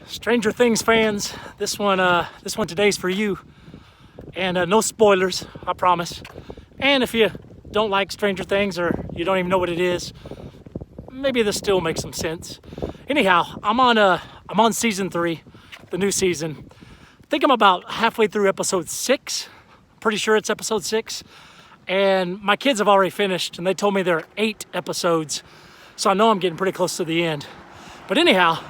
Stranger Things fans, this one today's for you. And no spoilers, I promise. And if you don't like Stranger Things or you don't even know what it is, maybe this still makes some sense. Anyhow, I'm on season 3, the new season. I think I'm about halfway through episode 6. Pretty sure it's episode 6. And my kids have already finished, and they told me there are 8 episodes. So I know I'm getting pretty close to the end. But anyhow,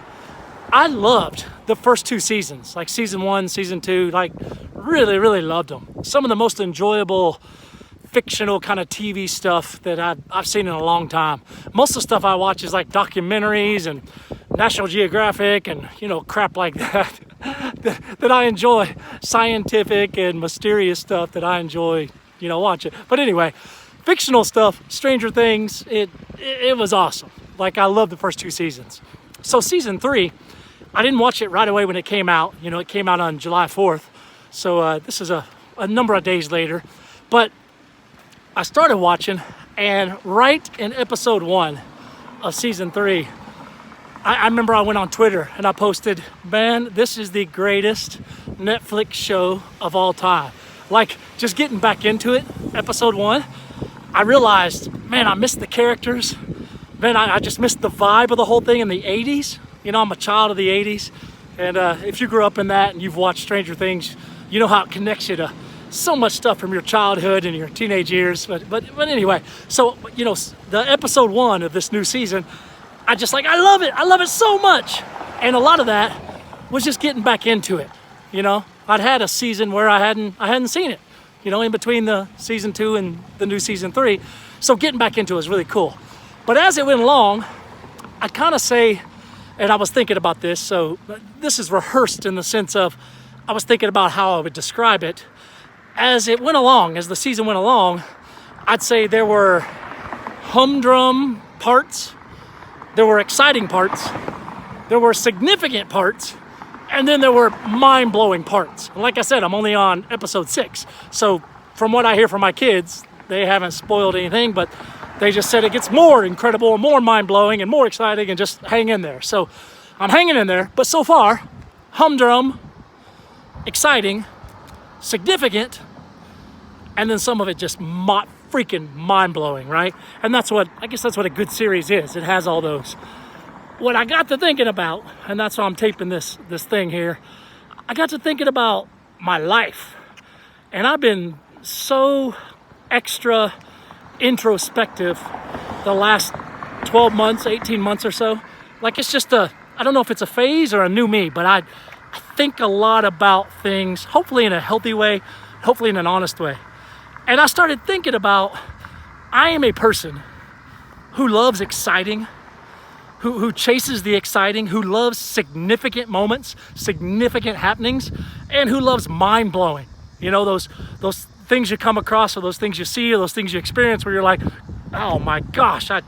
I loved the first 2 seasons, like season 1, season 2, like really loved them. Some of the most enjoyable fictional kind of TV stuff that I've seen in a long time. Most of the stuff I watch is like documentaries and National Geographic and, crap like that, that I enjoy. Scientific and mysterious stuff that I enjoy, watching. But anyway, fictional stuff, Stranger Things, it was awesome. Like, I loved the first 2 seasons. So season 3, I didn't watch it right away when it came out. It came out on July 4th. So this is a number of days later. But I started watching, and right in episode 1 of season 3, I remember I went on Twitter and I posted, man, this is the greatest Netflix show of all time. Like, just getting back into it, episode 1, I realized, man, I missed the characters. Man, I just missed the vibe of the whole thing in the 80s. I'm a child of the 80s. And if you grew up in that and you've watched Stranger Things, you know how it connects you to so much stuff from your childhood and your teenage years. But anyway, so, the episode 1 of this new season, I love it. I love it so much. And a lot of that was just getting back into it. I'd had a season where I hadn't seen it, in between the season 2 and the new season 3. So getting back into it was really cool. But as it went along, I'd kind of say, and I was thinking about this, so this is rehearsed in the sense of I was thinking about how I would describe it. As it went along, as the season went along, I'd say there were humdrum parts, there were exciting parts, there were significant parts, and then there were mind-blowing parts. And like I said, I'm only on episode 6. So from what I hear from my kids, they haven't spoiled anything, but they just said it gets more incredible and more mind-blowing and more exciting, and just hang in there. So I'm hanging in there, but so far, humdrum, exciting, significant, and then some of it just freaking mind-blowing, right? And I guess that's what a good series is. It has all those. What I got to thinking about, and that's why I'm taping this thing here, I got to thinking about my life. And I've been so extra introspective the last 12 months, 18 months or so. Like, it's just I don't know if it's a phase or a new me, but I think a lot about things, hopefully in a healthy way, hopefully in an honest way. And I started thinking about, I am a person who loves exciting, who chases the exciting, who loves significant moments, significant happenings, and who loves mind-blowing. Those things you come across, or those things you see, or those things you experience where you're like, oh my gosh, that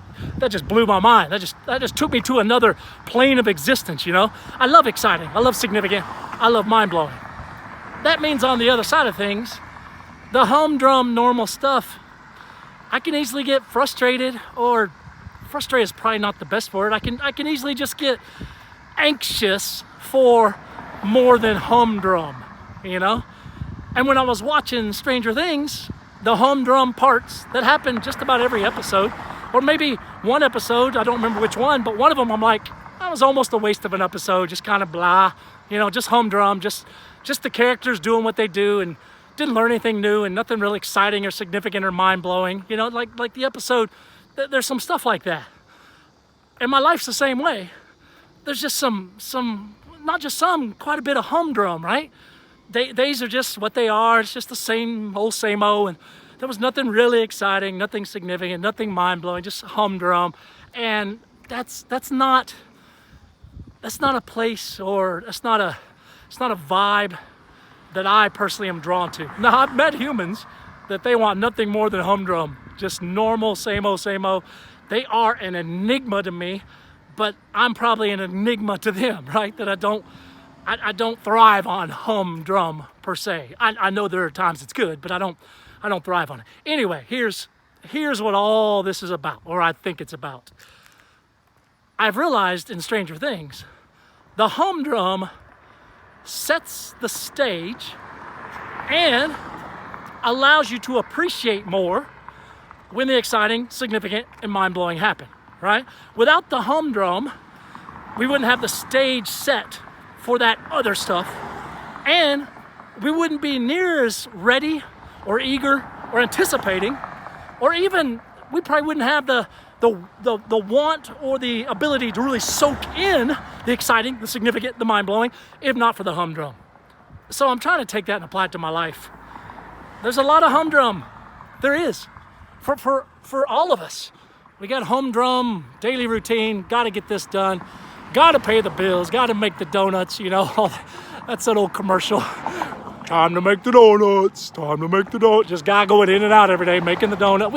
just blew my mind. That just took me to another plane of existence, I love exciting, I love significant, I love mind-blowing. That means on the other side of things, the humdrum normal stuff, I can easily get frustrated, or frustrated is probably not the best word. I can easily just get anxious for more than humdrum, And when I was watching Stranger Things, the humdrum parts that happened just about every episode, or maybe one episode, I don't remember which one, but one of them I'm like, that was almost a waste of an episode, just kind of blah, just humdrum, just the characters doing what they do, and didn't learn anything new, and nothing really exciting or significant or mind-blowing, like the episode, there's some stuff like that. And my life's the same way. There's just not just some, quite a bit of humdrum, right? These are just what they are. It's just the same old, and there was nothing really exciting, nothing significant, nothing mind-blowing, just humdrum. And that's not a place, or it's not a vibe that I personally am drawn to. Now, I've met humans that they want nothing more than humdrum, just normal, same old. They are an enigma to me, but I'm probably an enigma to them, right? That I don't thrive on humdrum per se. I know there are times it's good, but I don't thrive on it. Anyway, here's what all this is about, or I think it's about. I've realized in Stranger Things The humdrum sets the stage and allows you to appreciate more when the exciting, significant, and mind-blowing happen, right? Without the humdrum, we wouldn't have the stage set for that other stuff, and we wouldn't be near as ready or eager or anticipating, or even we probably wouldn't have the want or the ability to really soak in the exciting, the significant, the mind-blowing, if not for the humdrum. So I'm trying to take that and apply it to my life. There's a lot of humdrum. There is. For all of us. We got humdrum, daily routine, gotta get this done, gotta pay the bills, gotta make the donuts, you know, that's that old commercial. Time to make the donuts, time to make the donuts. Just guy going in and out every day making the donut.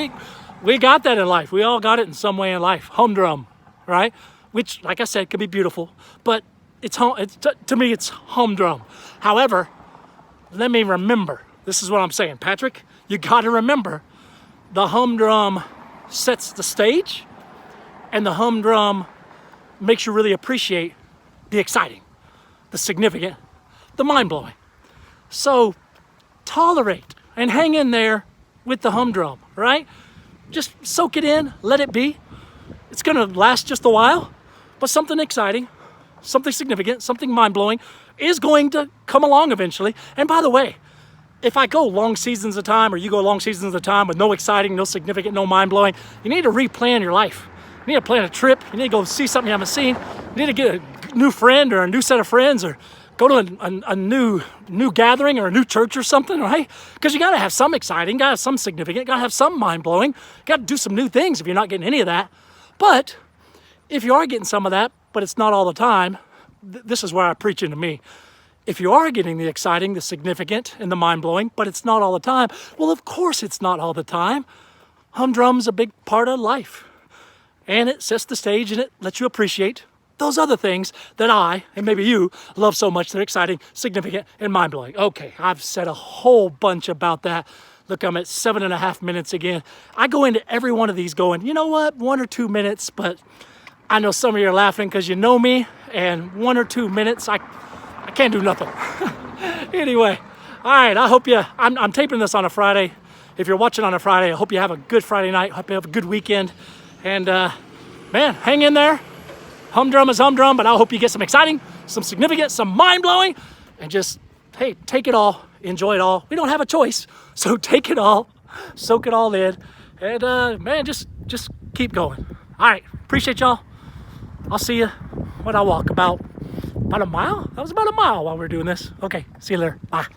We got that in life. We all got it in some way in life. Humdrum, right? Which, like I said, can be beautiful, but to me, it's humdrum. However, let me remember, this is what I'm saying, Patrick, you gotta remember, the humdrum sets the stage, and the humdrum makes you really appreciate the exciting, the significant, the mind-blowing. So tolerate and hang in there with the humdrum, right? Just soak it in, let it be. It's gonna last just a while, but something exciting, something significant, something mind-blowing is going to come along eventually. And by the way, if I go long seasons of time, or you go long seasons of time with no exciting, no significant, no mind-blowing, you need to replan your life. You need to plan a trip. You need to go see something you haven't seen. You need to get a new friend or a new set of friends, or go to a new gathering or a new church or something, right? Because you got to have some exciting, got to have some significant, got to have some mind-blowing, got to do some new things if you're not getting any of that. But if you are getting some of that, but it's not all the time, this is where I preach into me. If you are getting the exciting, the significant, and the mind-blowing, but it's not all the time, well, of course it's not all the time. Humdrum's a big part of life. And it sets the stage, and it lets you appreciate those other things that I, and maybe you, love so much. They're exciting, significant, and mind-blowing. Okay, I've said a whole bunch about that. Look, I'm at 7.5 minutes again. I go into every one of these going, you know what, 1 or 2 minutes, but I know some of you are laughing because you know me, and 1 or 2 minutes, I can't do nothing. Anyway, all right, I hope I'm taping this on a Friday. If you're watching on a Friday, I hope you have a good Friday night. I hope you have a good weekend. And man, hang in there. Humdrum is humdrum, but I hope you get some exciting, some significant, some mind-blowing, and just, hey, take it all, enjoy it all. We don't have a choice, so take it all, soak it all in, and man, just keep going. All right, appreciate y'all. I'll see you when I walk about a mile. That was about a mile while we were doing this. Okay, see you later. Bye.